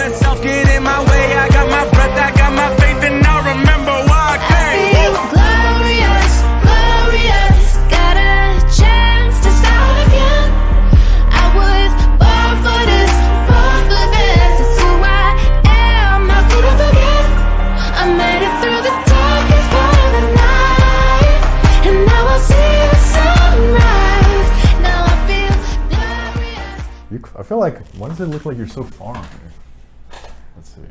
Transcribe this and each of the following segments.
let self get in my way. I got my breath, I got my faith, and I'll remember why I came. I feel glorious, glorious. Got a chance to start again. I was born for this, born for this. It's who I am, not to forget. I made it through the darkest part of the night, and now I see the sunrise. Now I feel glorious. I feel like, why does it look like you're so far on here? Let's see.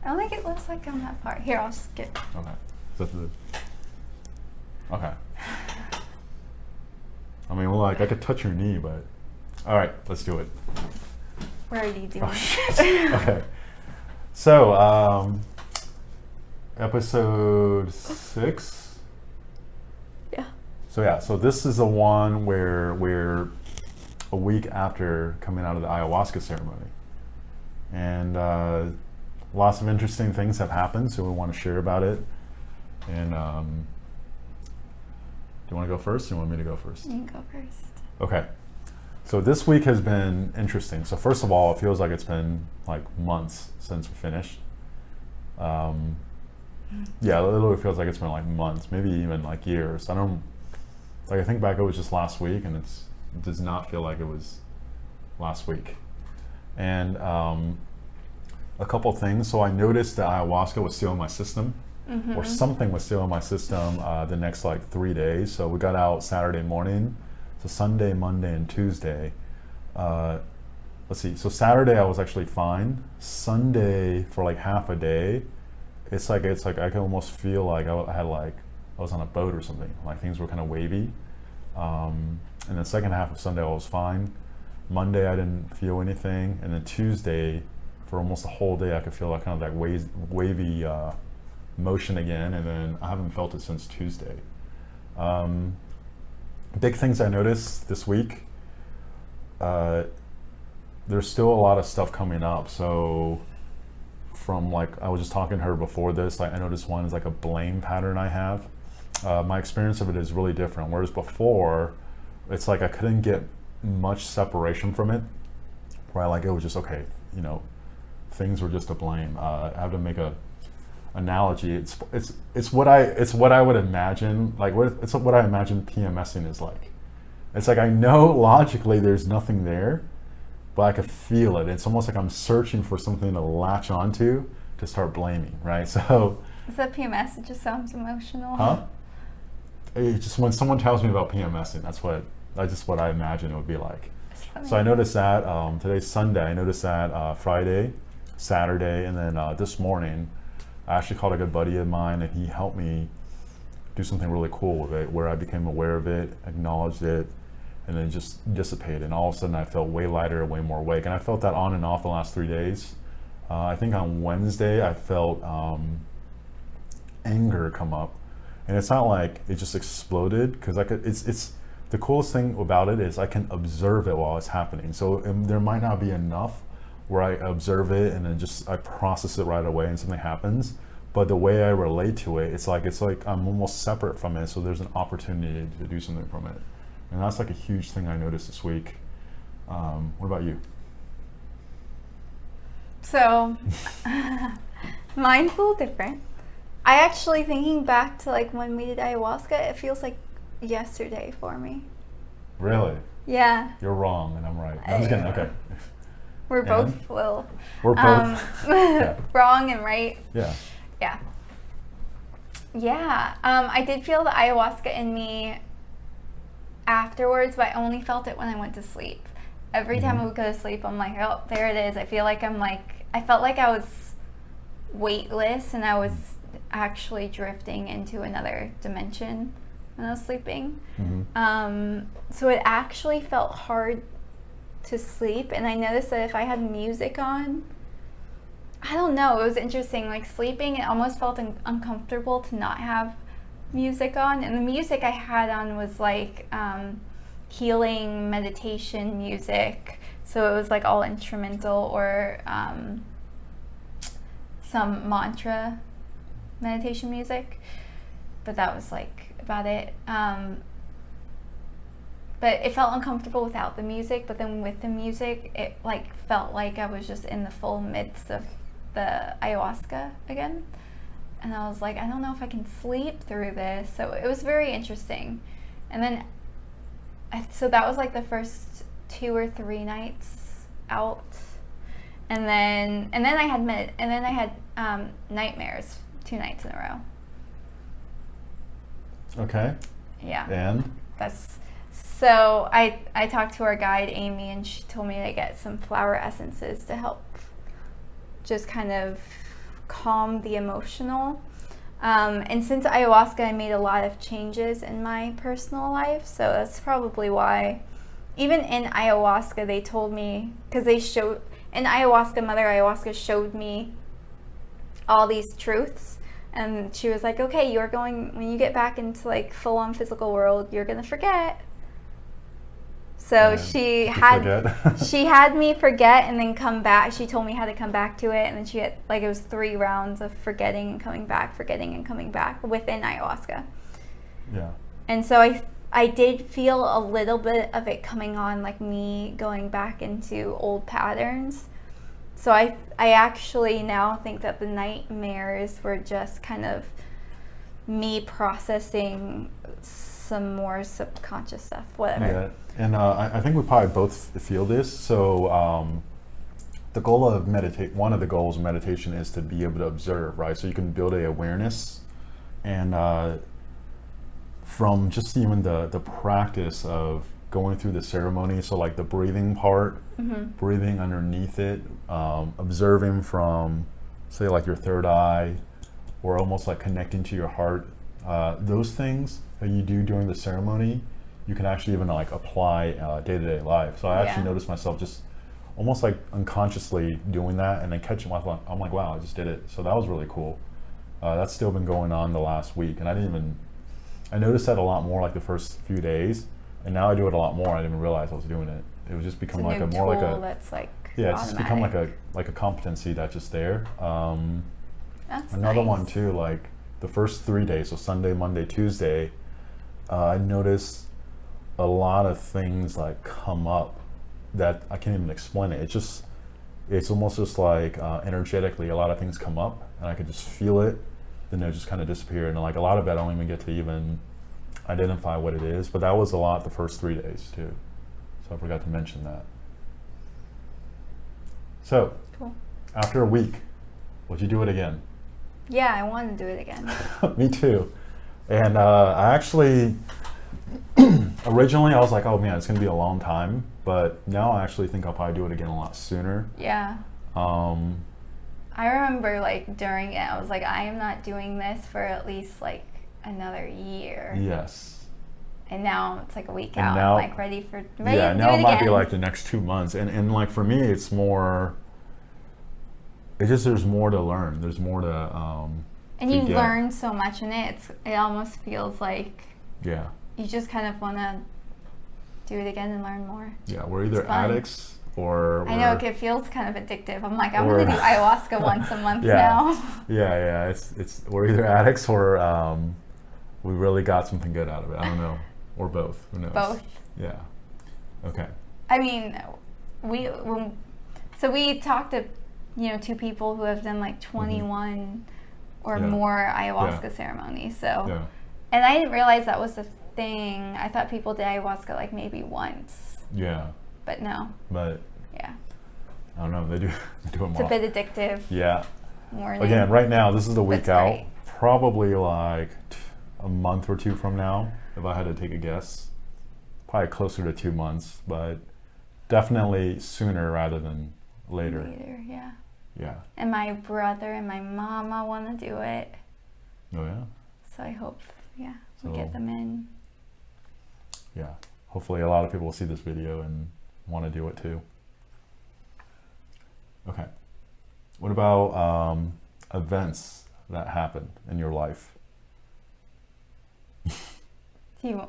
I don't think it looks like I'm that far. Here, I'll just get. Okay. Is that the? Okay. I mean, well, like I could touch your knee, but all right, let's do it. Where are you doing? Oh, shit. Okay. So, episode 6. Yeah. So this is the one where we're a week after coming out of the ayahuasca ceremony, and lots of interesting things have happened. So we want to share about it. And do you want to go first? Or do you want me to go first? You can go first. Okay. So this week has been interesting. So first of all, it feels like it's been like months since we finished. Yeah, it literally feels like it's been like months, maybe even like years. I think back, it was just last week, and it does not feel like it was last week. And a couple things. So I noticed that ayahuasca was still in my system, or something was still in my system the next like 3 days. So we got out Saturday morning. So Sunday, Monday, and Tuesday. Let's see. So Saturday I was actually fine. Sunday for like half a day, it's like I can almost feel like I was on a boat or something. Like things were kind of wavy. And the second half of Sunday I was fine. Monday I didn't feel anything, and then Tuesday for almost the whole day I could feel like kind of that wavy motion again, and then I haven't felt it since Tuesday. Big things I noticed this week. There's still a lot of stuff coming up. So from like, I was just talking to her before this, like I noticed one is like a blame pattern I have. My experience of it is really different. Whereas before, it's like I couldn't get much separation from it, right? Like it was just, okay, you know, things were just to blame. I have to make a analogy. It's what I would imagine, like it's what I imagine PMSing is like. It's like I know logically there's nothing there, but I could feel it. It's almost like I'm searching for something to latch onto to start blaming, right? So Is that PMS? It just sounds emotional. huh? It's just when someone tells me about PMSing, that's just what I imagine it would be like. It's funny. So I noticed that today's Sunday. I noticed that Friday, Saturday, and then this morning, I actually called a good buddy of mine, and he helped me do something really cool with it, where I became aware of it, acknowledged it, and then just dissipated. And all of a sudden, I felt way lighter, way more awake. And I felt that on and off the last 3 days. I think on Wednesday, I felt anger come up, and it's not like it just exploded, because it's the coolest thing about it is I can observe it while it's happening. So there might not be enough where I observe it and then I process it right away and something happens, but the way I relate to it, it's like I'm almost separate from it, so there's an opportunity to do something from it. And that's like a huge thing I noticed this week. What about you? So, mine's a little different. I actually, thinking back to like when we did ayahuasca, it feels like yesterday for me. Really? Yeah. You're wrong and I'm right. I'm just kidding. Okay. We're And? both little. We're both yeah. Wrong and right. Yeah. Yeah. Yeah. I did feel the ayahuasca in me afterwards, but I only felt it when I went to sleep. Every time I would go to sleep, I'm like, oh, there it is. I feel like I felt like I was weightless, and I was actually drifting into another dimension when I was sleeping. So it actually felt hard to sleep, and I noticed that if I had music on, I don't know, it was interesting. Like sleeping, it almost felt uncomfortable to not have music on, and the music I had on was like healing meditation music, so it was like all instrumental or some mantra meditation music, but that was like about it. but it felt uncomfortable without the music. But then with the music, it like felt like I was just in the full midst of the ayahuasca again. And I was like, I don't know if I can sleep through this. So it was very interesting. And then, so that was like the first 2 or 3 nights out. And then I had nightmares 2 nights in a row. Okay. Yeah. And? So I talked to our guide, Amy, and she told me to get some flower essences to help just kind of calm the emotional. And since ayahuasca, I made a lot of changes in my personal life. So that's probably why, even in ayahuasca, they told me, because in ayahuasca, Mother Ayahuasca showed me all these truths. And she was like, okay, when you get back into like full on physical world, you're going to forget. So she had me forget and then come back. She told me how to come back to it. And then she had, like, it was 3 rounds of forgetting and coming back within ayahuasca. Yeah. And so I did feel a little bit of it coming on, like me going back into old patterns. So I actually now think that the nightmares were just kind of me processing some more subconscious stuff, whatever. Yeah, and I think we probably both feel this. So the goal of one of the goals of meditation is to be able to observe, right? So you can build a awareness, and from just even the practice of going through the ceremony, so like the breathing part, breathing underneath it, observing from, say, like your third eye, or almost like connecting to your heart, those things that you do during the ceremony, you can actually even like apply day-to-day life. So I actually noticed myself just almost like unconsciously doing that, and then catching myself. I'm like, wow, I just did it. So that was really cool. That's still been going on the last week, and I noticed that a lot more like the first few days, and now I do it a lot more. I didn't even realize I was doing it. It was just become it's like a a new more tool like a that's like yeah, it's automatic. just become like a competency that's just there. That's Another nice. one too, like the first 3 days, so Sunday, Monday, Tuesday, I noticed a lot of things like come up that I can't even explain it. It's almost just like energetically, a lot of things come up, and I could just feel it, then they just kind of disappear. And like a lot of it, I don't even get to even identify what it is. But that was a lot the first 3 days too. So I forgot to mention that. So, Cool. after a week, would you do it again? Yeah, I want to do it again. Me too. And I actually, originally I was like, oh man, it's going to be a long time. But now I actually think I'll probably do it again a lot sooner. Yeah. I remember like during it, I was like, I am not doing this for at least like another year. Yes. And now it's like a week And out. now- I'm like ready to do Yeah, it now it might be again. like the next 2 months. And like for me, it's more, there's more to learn. There's more to And you get. learn so much in it. It almost feels like Yeah. you just kind of want to do it again and learn more. Yeah, we're either It's fun. addicts or I know it feels kind of addictive. I'm like, I'm Or- going to do ayahuasca once a month Yeah. now. Yeah, it's we're either addicts or we really got something good out of it. I don't know, or both. Who knows? Both. Yeah. Okay. I mean, we talked to 2 people who have done like 21 or Yeah. more ayahuasca Yeah. ceremonies. So, Yeah. and I didn't realize that was the thing. I thought people did ayahuasca like maybe once, Yeah. but no. But Yeah, I don't know. They do it's more. a bit addictive. Yeah. Morning. Again, right now this is the week That's out. great. Probably like a month or 2 from now, if I had to take a guess. Probably closer to 2 months, but definitely sooner rather than later. Yeah. Yeah. And my brother and my mama want to do it, Oh yeah. so I hope we So- get them in. Yeah. Hopefully a lot of people will see this video and want to do it too. Okay. What about events that happened in your life? Do you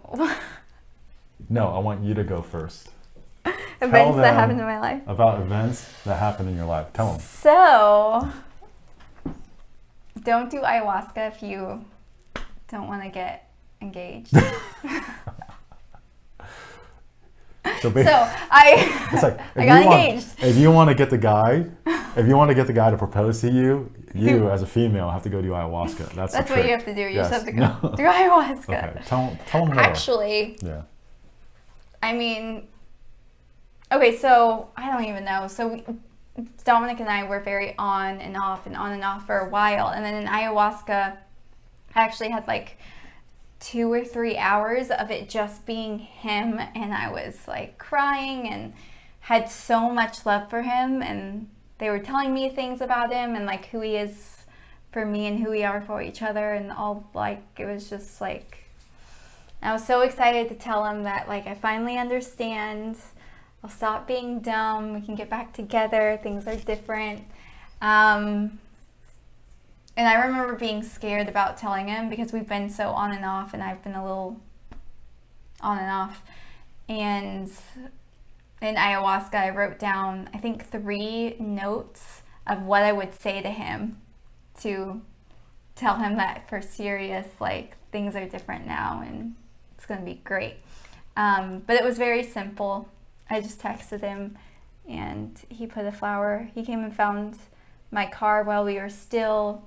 No, I want you to go first. events that them happened in my life? About events that happened in your life. Tell them. So, don't do ayahuasca if you don't want to get engaged. So I it's like I got engaged. If you want to get the guy to propose to you, you as a female have to go do ayahuasca. That's what trick. you have to do. You Yes. just have to go do ayahuasca. Okay, tell them more. Actually, Yeah. I mean, okay, so I don't even know. So Dominic and I were very on and off for a while, and then in ayahuasca, I actually had like 2 or 3 hours of it just being him, and I was like crying and had so much love for him, and they were telling me things about him and like who he is for me and who we are for each other, and all like it was just like I was so excited to tell him that like I finally understand. I'll stop being dumb. We can get back together. Things are different. And I remember being scared about telling him because we've been so on and off, and I've been a little on and off. And in ayahuasca, I wrote down, I think, 3 notes of what I would say to him to tell him that for serious, like, things are different now and it's going to be great. But it was very simple. I just texted him and he put a flower. He came and found my car while we were still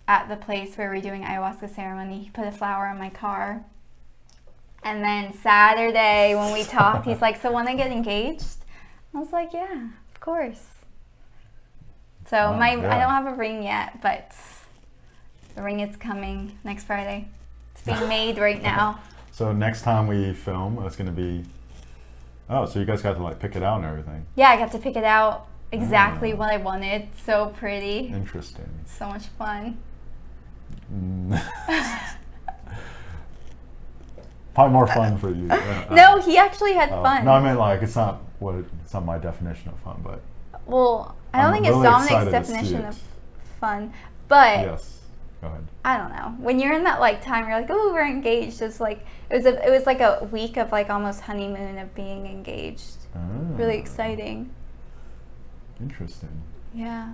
at the place where we were doing ayahuasca ceremony. He put a flower on my car. And then Saturday when we talked, he's like, so want to get engaged? I was like, yeah, of course. So I don't have a ring yet, but the ring is coming next Friday. It's being made right now. So next time we film, it's going to be... Oh, so you guys got to like pick it out and everything. Yeah, I got to pick it out exactly what I wanted. So pretty. Interesting. So much fun. Probably more fun for you. No, he actually had fun. No, I mean like it's not my definition of fun, but well, I don't think it's really Dominic's definition of fun, but yes. Go ahead. I don't know. When you're in that like time, you're like, oh, we're engaged. It's like it was like a week of like almost honeymoon of being engaged. Really exciting. Interesting. Yeah.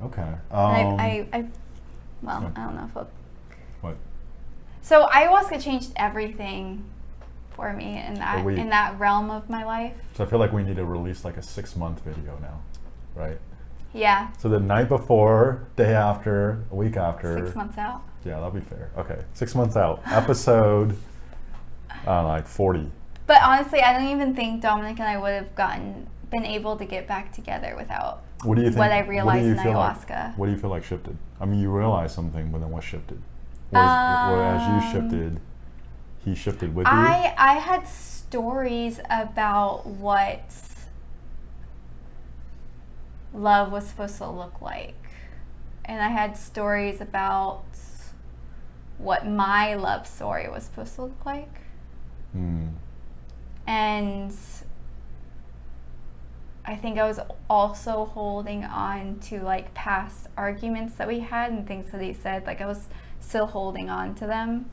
Okay. I don't know if I'll... What? So ayahuasca changed everything for me in that realm of my life. So I feel like we need to release like a 6-month video now, right? Yeah. So the night before, day after, a week after. 6 months out. Yeah, that'll be fair. Okay, 6 months out. Episode, like 40. But honestly, I don't even think Dominic and I would have been able to get back together without what I realized in ayahuasca. What do you feel like shifted? I mean, you realized something, but then what shifted? Or as you shifted, he shifted with you? I had stories about what love was supposed to look like. And I had stories about what my love story was supposed to look like. And I think I was also holding on to like past arguments that we had and things that he said. Like I was still holding on to them.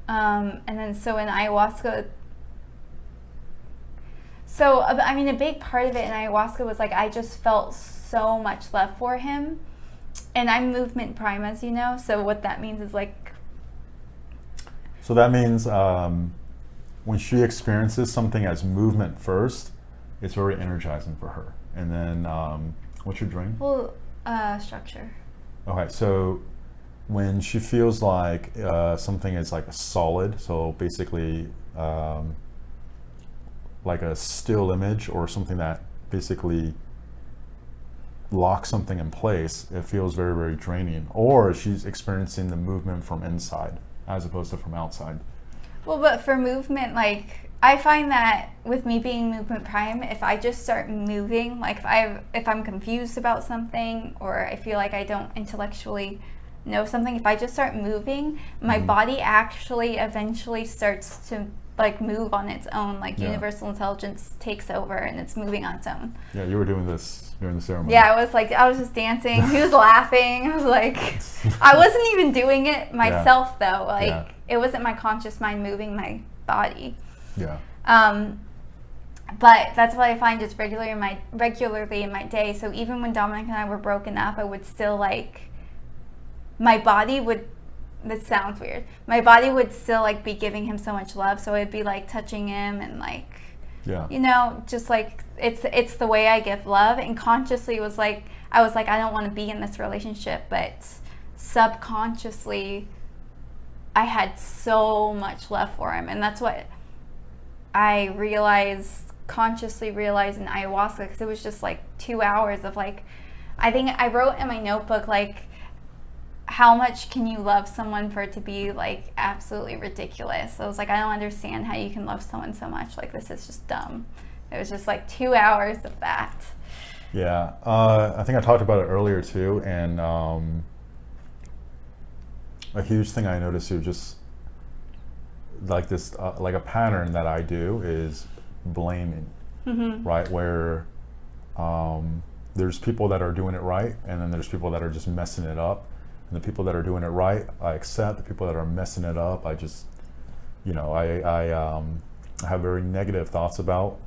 And then so in ayahuasca, so I mean a big part of it in ayahuasca was like I just felt so much love for him. And I'm movement prime, as you know, so what that means is like... So that means when she experiences something as movement first, it's very energizing for her. And then, what's your drink? Well, structure. Okay, so when she feels like something is like a solid, so basically like a still image or something that basically locks something in place, it feels very, very draining. Or she's experiencing the movement from inside as opposed to from outside. Well, but for movement, like I find that with me being movement prime, if I just start moving, like if I'm confused about something or I feel like I don't intellectually know something, if I just start moving, my body actually eventually starts to like move on its own, like universal intelligence takes over and it's moving on its own. Yeah, you were doing this during the ceremony. Yeah, I was just dancing. He was laughing. I was like, I wasn't even doing it myself though. Like it wasn't my conscious mind moving my body. Yeah. But that's what I find just regularly in my day. So even when Dominic and I were broken up, I would still like, my body would, this sounds weird, my body would still like be giving him so much love. So it'd be like touching him and like Yeah. You know, just like it's the way I give love, and consciously was like I was like I don't want to be in this relationship, but subconsciously I had so much love for him, and that's what I consciously realized in ayahuasca, because it was just like 2 hours of like, I think I wrote in my notebook like, how much can you love someone for it to be like absolutely ridiculous? So I was like, I don't understand how you can love someone so much. Like, this is just dumb. It was just like 2 hours of that. Yeah, I think I talked about it earlier too, and a huge thing I noticed too, just like this, like a pattern that I do is blaming, right? Where there's people that are doing it right, and then there's people that are just messing it up. And the people that are doing it right, I accept. The people that are messing it up, I just, you know, I have very negative thoughts about.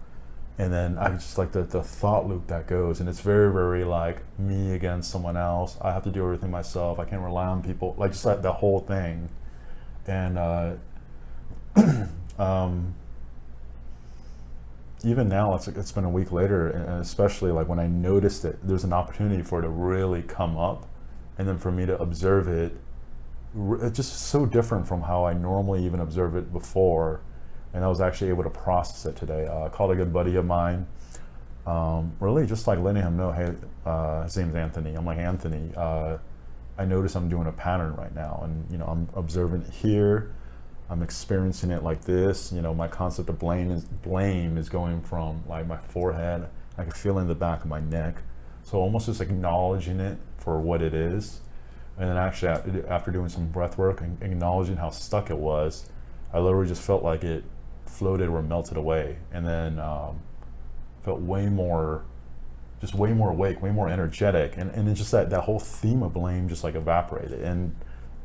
And then I just like the thought loop that goes, and it's very, very like me against someone else. I have to do everything myself. I can't rely on people. Like just like the whole thing. And even now, it's been a week later, and especially like when I noticed it, there's an opportunity for it to really come up, and then for me to observe it. It's just so different from how I normally even observe it before. And I was actually able to process it today. I called a good buddy of mine, really just like letting him know, hey, his name's Anthony. I'm like, Anthony, I notice I'm doing a pattern right now, and you know, I'm observing it here. I'm experiencing it like this. You know, my concept of blame is going from like my forehead. I can feel it in the back of my neck. So almost just acknowledging it for what it is. And then actually after doing some breath work and acknowledging how stuck it was, I literally just felt like it floated or melted away, and then felt way more awake, way more energetic, and it's just that whole theme of blame just like evaporated. And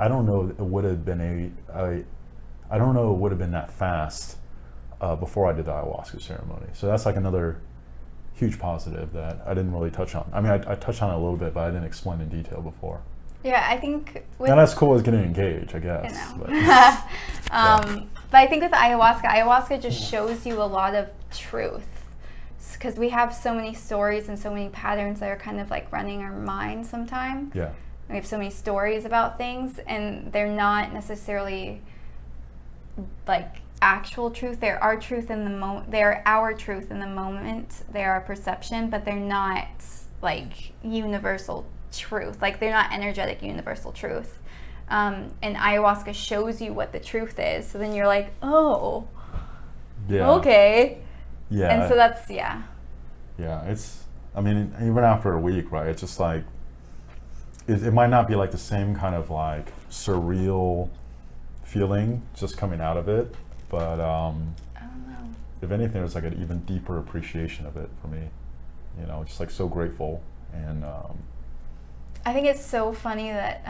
I don't know it would have been I don't know it would have been that fast before I did the ayahuasca ceremony. So that's like another huge positive that I didn't really touch on. I mean, I touched on it a little bit, but I didn't explain in detail before. Yeah, I think not as cool as getting engaged, I guess. You know. But, yeah. But I think with ayahuasca just shows you a lot of truth, because we have so many stories and so many patterns that are kind of like running our minds sometimes. Yeah. We have so many stories about things, and they're not necessarily like actual truth. They're our truth in the moment. They're our truth in the moment. They're our perception, but they're not like universal truth. Like, they're not energetic universal truth. And ayahuasca shows you what the truth is. So then you're like, oh, yeah. Okay. Yeah. And so that's, yeah. Yeah, it's, I mean, even after a week, right, it's just like, it might not be like the same kind of like surreal feeling just coming out of it, but I don't know. If anything, it's like an even deeper appreciation of it for me. You know, just like so grateful. And I think it's so funny that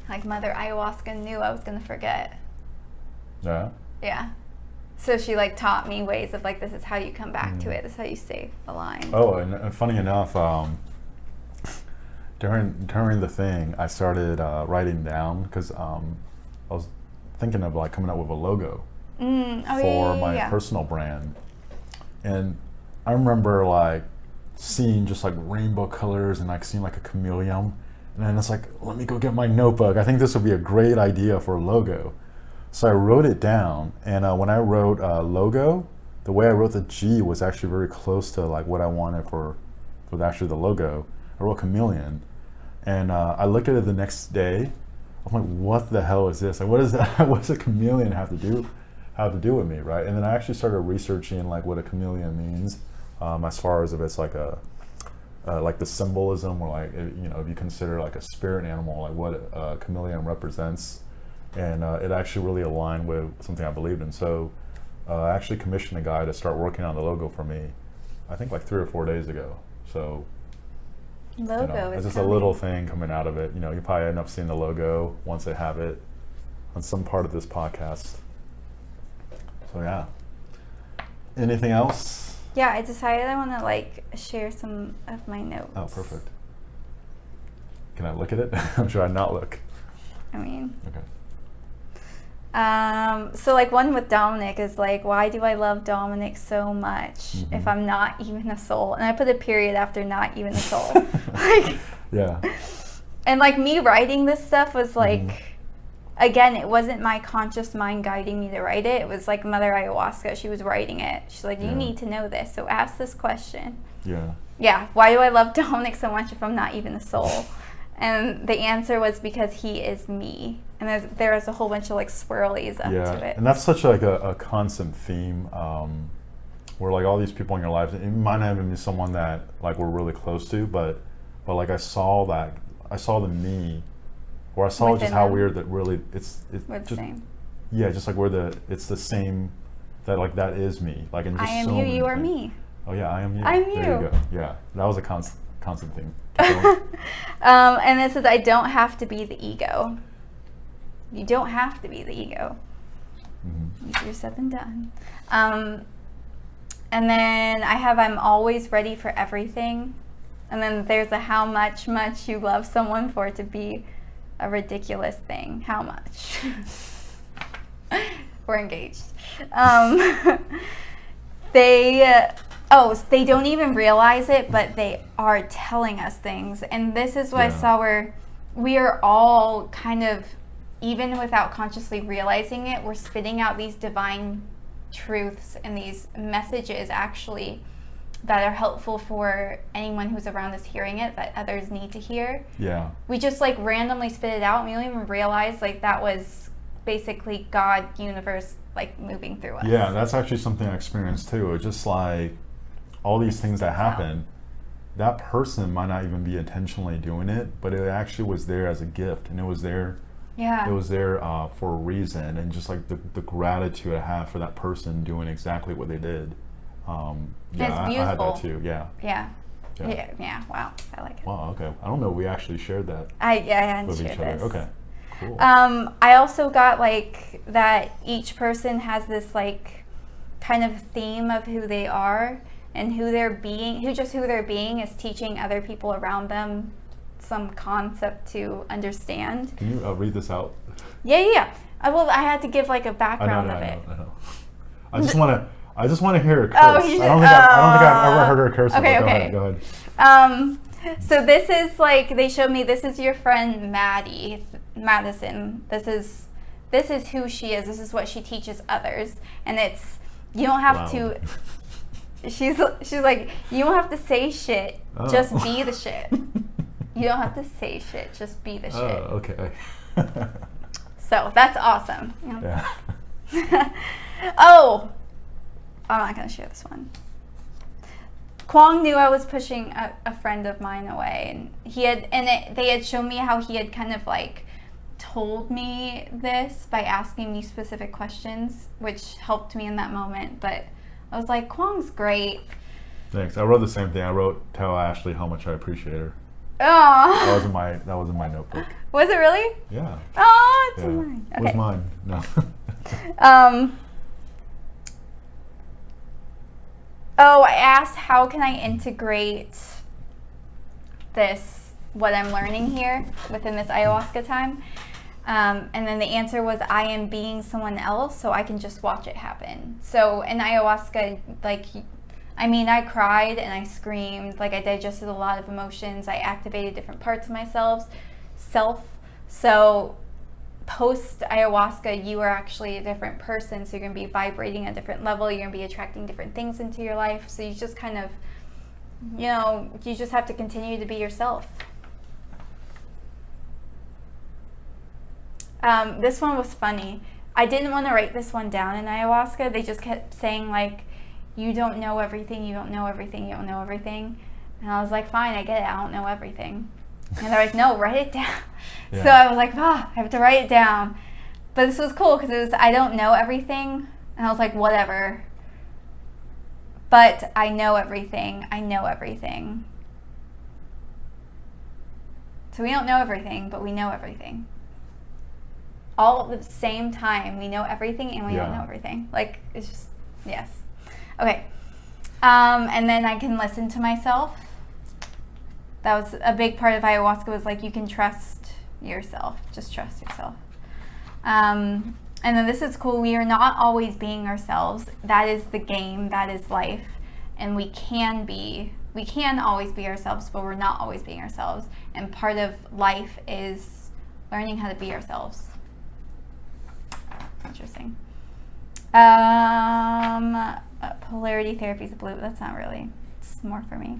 like Mother Ayahuasca knew I was gonna forget. yeah. Yeah. So she like taught me ways of like, this is how you come back to it. This is how you stay aligned. Oh, and funny enough, during the thing, I started writing down, because I was thinking of like coming up with a logo for my personal brand. And I remember like seeing just like rainbow colors and like seeing like a chameleon. And then it's like, let me go get my notebook. I think this would be a great idea for a logo. So I wrote it down, and when I wrote logo, the way I wrote the G was actually very close to like what I wanted for actually the logo. I wrote chameleon, and I looked at it the next day. I'm like, what the hell is this? Like, what is that? What does a chameleon have to do with me, right? And then I actually started researching like what a chameleon means, as far as if it's like a like the symbolism, or like, you know, if you consider like a spirit animal, like what a chameleon represents. And it actually really aligned with something I believed in. So I actually commissioned a guy to start working on the logo for me, I think like 3 or 4 days ago. So Logo, you know, it's just coming. a little thing coming out of it. You know, you probably end up seeing the logo once they have it on some part of this podcast. So yeah. Anything else? Yeah, I decided I want to like share some of my notes. Oh, perfect. Can I look at it? Or should I not look? I mean, Okay. So like one with Dominic is like, why do I love Dominic so much if I'm not even a soul? And I put a period after not even a soul. Like, Yeah. and like me writing this stuff was like, again, it wasn't my conscious mind guiding me to write it. It was like Mother Ayahuasca. She was writing it. She's like, you need to know this. So ask this question. Yeah. Yeah. Why do I love Dominic so much if I'm not even a soul? And the answer was because he is me. And there was a whole bunch of like swirlies up to it. And that's such like a constant theme where like all these people in your life, it might not even be someone that like we're really close to, but like I saw the me, or I saw Within just how them. weird that really it's We're the just, same. yeah, just like it's the same, that like that is me, like in just I am so you, many you are things. me. Oh yeah, I am you. I'm There you. you go. Yeah, that was a constant thing. Keep going. And it says, I don't have to be the ego. You don't have to be the ego. Easier said than done. And then I have, I'm always ready for everything. And then there's a how much you love someone for it to be a ridiculous thing. How much? We're engaged. They don't even realize it, but they are telling us things. And this is what I saw, where we are all kind of, even without consciously realizing it, we're spitting out these divine truths and these messages actually that are helpful for anyone who's around us hearing it, that others need to hear. Yeah. We just like randomly spit it out and we don't even realize like that was basically God, universe, like moving through us. Yeah, that's actually something I experienced too. It's just like all these things that happen, that person might not even be intentionally doing it, but it actually was there as a gift, and it was there. Yeah. It was there for a reason, and just like the gratitude I have for that person doing exactly what they did. It's I had beautiful. that too. Yeah. Yeah. Wow, I like it. Wow. Okay. I don't know. We actually shared that I hadn't with each shared other. this. Okay. Cool. I also got like that each person has this like kind of theme of who they are and who they're being is teaching other people around them some concept to understand. Can you read this out? Yeah. I had to give like a background of it. I know. I just want to hear her curse. Oh, I don't think I've ever heard her curse. Okay. Go ahead. So this is like, they showed me, this is your friend Madison. This is who she is. This is what she teaches others. And it's, you don't have to, she's like, you don't have to say shit. Just be the shit. You don't have to say shit. Just be the shit. Oh, okay. So that's awesome. Yeah. Oh, I'm not going to share this one. Kwong knew I was pushing a friend of mine away, and they had shown me how he had kind of like told me this by asking me specific questions, which helped me in that moment. But I was like, Kwong's great. Thanks. I wrote the same thing. I wrote, tell Ashley how much I appreciate her. Oh, That was in my notebook. was it really? Yeah. Oh, it's Yeah. in mine. It was mine. No. I asked how can I integrate what I'm learning here within this ayahuasca time. And then the answer was, I am being someone else, so I can just watch it happen. So in ayahuasca, I cried and I screamed, like I digested a lot of emotions. I activated different parts of myself. So post ayahuasca, you are actually a different person. So you're going to be vibrating at a different level. You're going to be attracting different things into your life. So you just kind of, you just have to continue to be yourself. This one was funny. I didn't want to write this one down in ayahuasca. They just kept saying like, you don't know everything, you don't know everything, you don't know everything. And I was like, fine, I get it, I don't know everything. And they're like, no, write it down. Yeah. So I was like, I have to write it down. But this was cool because it was, I don't know everything. And I was like, whatever. But I know everything, I know everything. So we don't know everything, but we know everything. All at the same time, we know everything and we don't know everything. Like, it's just, yes. Okay. And then I can listen to myself. That was a big part of ayahuasca, was like, you can trust yourself. Just trust yourself. And then this is cool. We are not always being ourselves. That is the game. That is life. And we can always be ourselves, but we're not always being ourselves. And part of life is learning how to be ourselves. Interesting. Polarity therapy is blue. That's not really. It's more for me.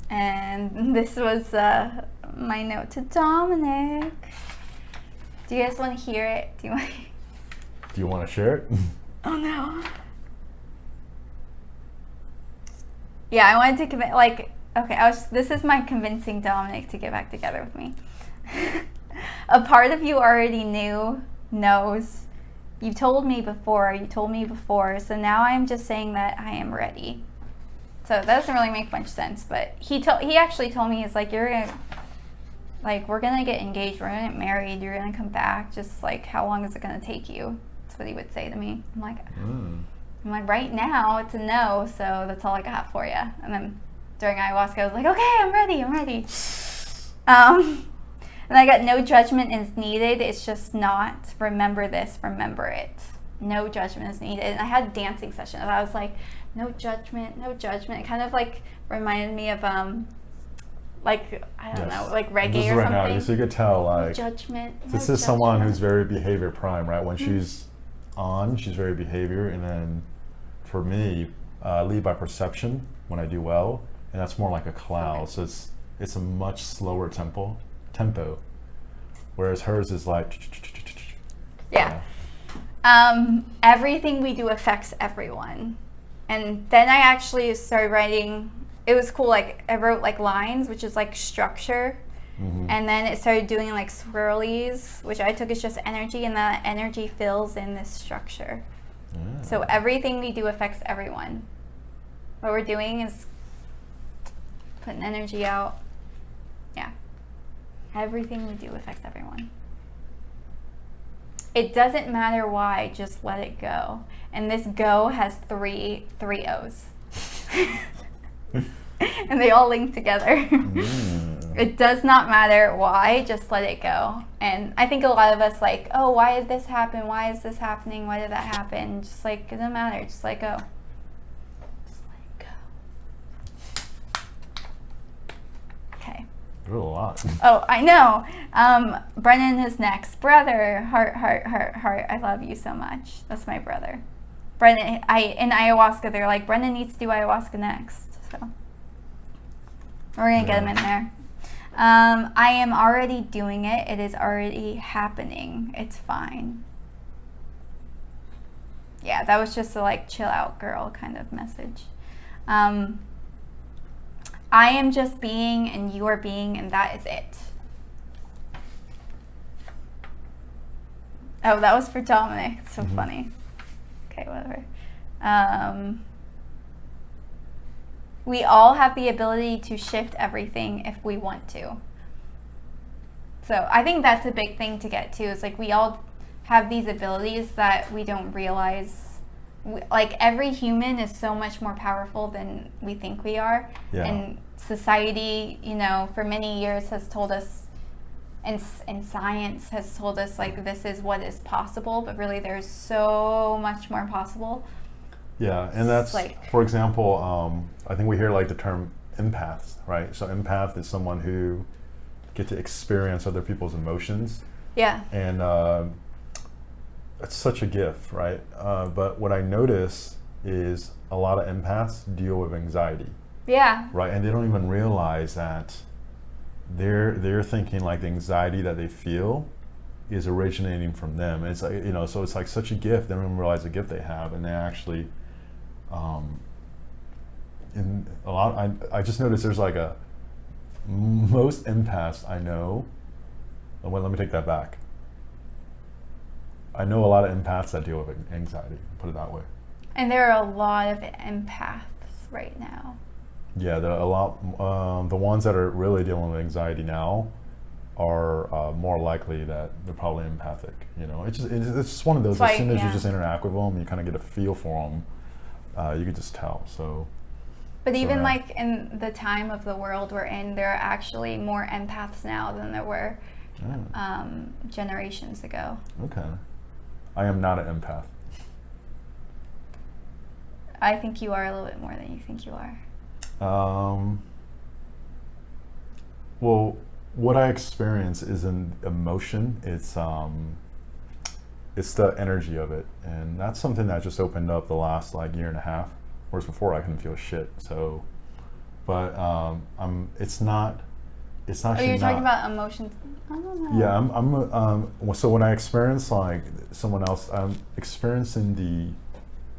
And this was my note to Dominic. Do you guys want to hear it? Do you want to share it? Oh no. Yeah, I wanted to convince, this is my convincing Dominic to get back together with me. A part of you already knows. You told me before, so now I'm just saying that I am ready. So that doesn't really make much sense, but he actually told me, he's like, we're gonna get engaged, we're gonna get married, you're gonna come back, just like, how long is it gonna take you? That's what he would say to me. I'm like, right now it's a no, so that's all I got for you. And then during ayahuasca, I was like, okay, I'm ready. And I got no judgment is needed. It's just not. Remember this, remember it. No judgment is needed. And I had a dancing session, and I was like, no judgment. It kind of like reminded me of I don't know, like reggae or something. Now, so you could tell, like, judgment. This is someone who's very behavior prime, right? When she's on, she's very behavior, and then for me, lead by perception when I do well, and that's more like a cloud. Okay. So it's a much slower tempo, whereas hers is like. Yeah. Everything we do affects everyone, and then I actually started writing. It was cool. Like, I wrote like lines, which is like structure. And then it started doing like swirlies, which I took as just energy, and that energy fills in this structure. Yeah. So everything we do affects everyone. What we're doing is putting energy out. Yeah. Everything we do affects everyone. It doesn't matter why, just let it go. And this go has three O's. And they all link together. It does not matter why, just let it go. And I think a lot of us like, oh, why did this happen? Why is this happening? Why did that happen? Just like, it doesn't matter. Just let go. Just let it go. Okay. There's a lot. Oh, I know. Brennan is next. Brother, heart. I love you so much. That's my brother. Brennan, in ayahuasca, they're like, Brennan needs to do ayahuasca next. So we're going to get him in there. I am already doing it. It is already happening. It's fine. Yeah, that was just a like chill out girl kind of message. I am just being and you are being, and that is it. Oh, that was for Dominic. It's so funny. Okay, whatever. We all have the ability to shift everything if we want to. So I think that's a big thing to get to, is like we all have these abilities that we don't realize. Like every human is so much more powerful than we think we are. Yeah. And society, you know, for many years has told us, and science has told us, like, this is what is possible, but really there's so much more possible. Yeah, and that's, like, for example, I think we hear like the term empaths, right? So empath is someone who get to experience other people's emotions. Yeah. And it's such a gift, right? But what I notice is a lot of empaths deal with anxiety. Yeah. Right, and they don't even realize that they're thinking like the anxiety that they feel is originating from them. It's like, you know, so it's like such a gift. They don't even realize the gift they have, and they actually, in a lot, I just noticed there's like most empaths I know. Well, let me take that back. I know a lot of empaths that deal with anxiety, put it that way. And there are a lot of empaths right now. Yeah, there are a lot. The ones that are really dealing with anxiety now are more likely that they're probably empathic. You know, it's just one of those. As soon as you just interact with them, you kind of get a feel for them. You can just tell. So. But even like in the time of the world we're in, there are actually more empaths now than there were generations ago. Okay. I am not an empath. I think you are a little bit more than you think you are. Well, what I experience isn't emotion. It's the energy of it, and that's something that just opened up the last like year and a half. Whereas before I couldn't feel shit. So, but it's not. It's Oh, actually you're talking not. about emotions. I don't know. Yeah, so when I experience like someone else, I'm experiencing the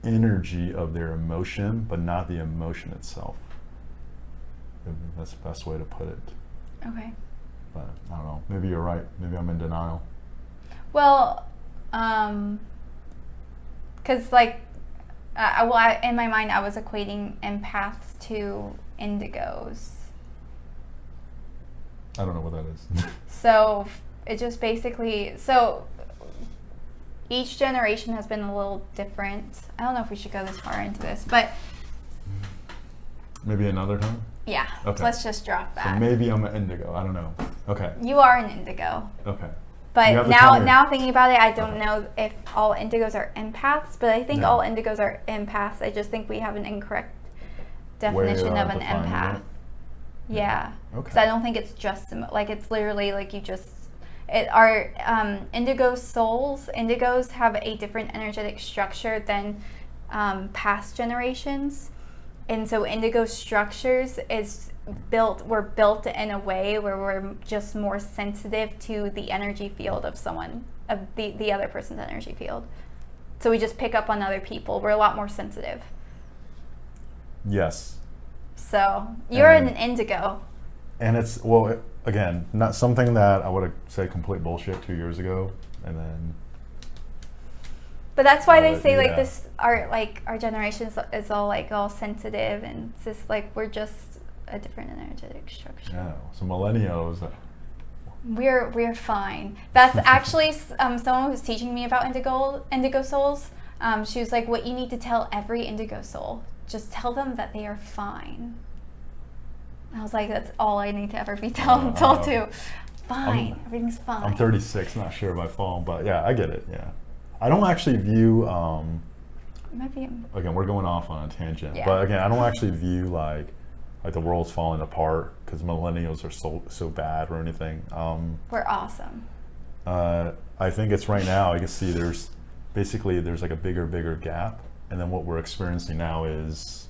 energy of their emotion, but not the emotion itself. That's the best way to put it. Okay. But I don't know. Maybe you're right. Maybe I'm in denial. Well, because like, in my mind, I was equating empaths to indigos. I don't know what that is. So it just basically, so each generation has been a little different. I don't know if we should go this far into this, but Maybe another time? yeah, Okay. let's just drop that. So maybe I'm an indigo. I don't know. Okay. You are an indigo. Okay. You But have to tell me. now thinking about it, I don't know if all indigos are empaths, but I think No. all indigos are empaths. I just think we have an incorrect definition of an defining empath. it? Yeah. Okay. Because I don't think it's just like it's literally like you just our indigo souls. Indigos have a different energetic structure than past generations, and so indigo structures were built in a way where we're just more sensitive to the energy field of someone, of the other person's energy field. So we just pick up on other people. We're a lot more sensitive. Yes. So you're And- an indigo. And it's, well, again, not something that I would have said complete bullshit 2 years ago. And then, But that's why Well, they say yeah. like this, our generation is all sensitive, and it's just like we're just a different energetic structure. yeah. So millennials, We're fine. That's actually someone was teaching me about indigo souls. She was like, what you need to tell every indigo soul, just tell them that they are fine. I was like, that's all I need to ever be told to. Fine, everything's fine. I'm 36, not sure if I fall, but yeah, I get it, yeah. I don't actually view, It might be. again, we're going off on a tangent, Yeah. but again, I don't actually view like the world's falling apart because millennials are so bad or anything. We're awesome. I think it's right now, you can see there's like a bigger gap, and then what we're experiencing now is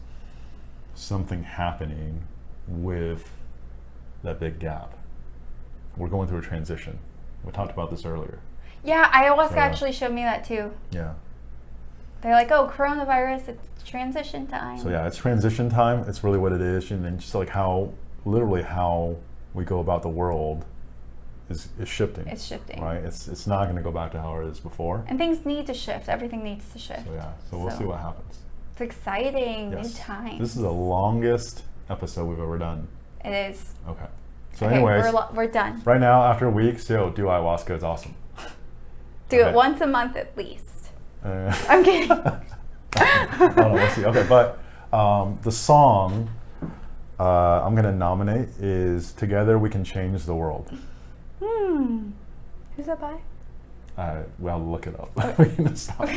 something happening with that big gap. We're going through a transition. We talked about this earlier. Yeah, ayahuasca So- actually showed me that too. Yeah. They're like, oh, coronavirus, it's transition time. So yeah, it's transition time. It's really what it is, and then just like literally how we go about the world is shifting. It's shifting. Right. It's not going to go back to how it is before. And things need to shift. Everything needs to shift. So yeah. So we'll see what happens. It's exciting. Yes. New times. This is the longest episode we've ever done. It is. Okay. So Okay, anyways, we're done. right now after a week, do ayahuasca. It's awesome. Do Okay. it once a month at least. Uh, I'm kidding. I don't know, we'll see. Okay, but the song I'm going to nominate is "Together We Can Change the World." Who's that by? We'll look it up. We can stop.